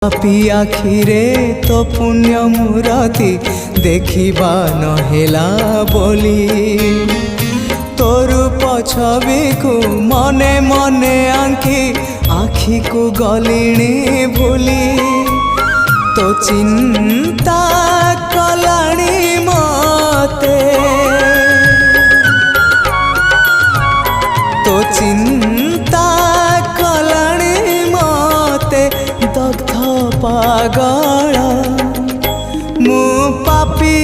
पापी आखिरे तो पुण्य मूरति देखिबा नहेला बोली तोर छवि को मने मने आंखी आखि को गलिणी भूली तो चिंता कलाणी मते तो चिंता कलाणी मते दग्ध पागल मु पापी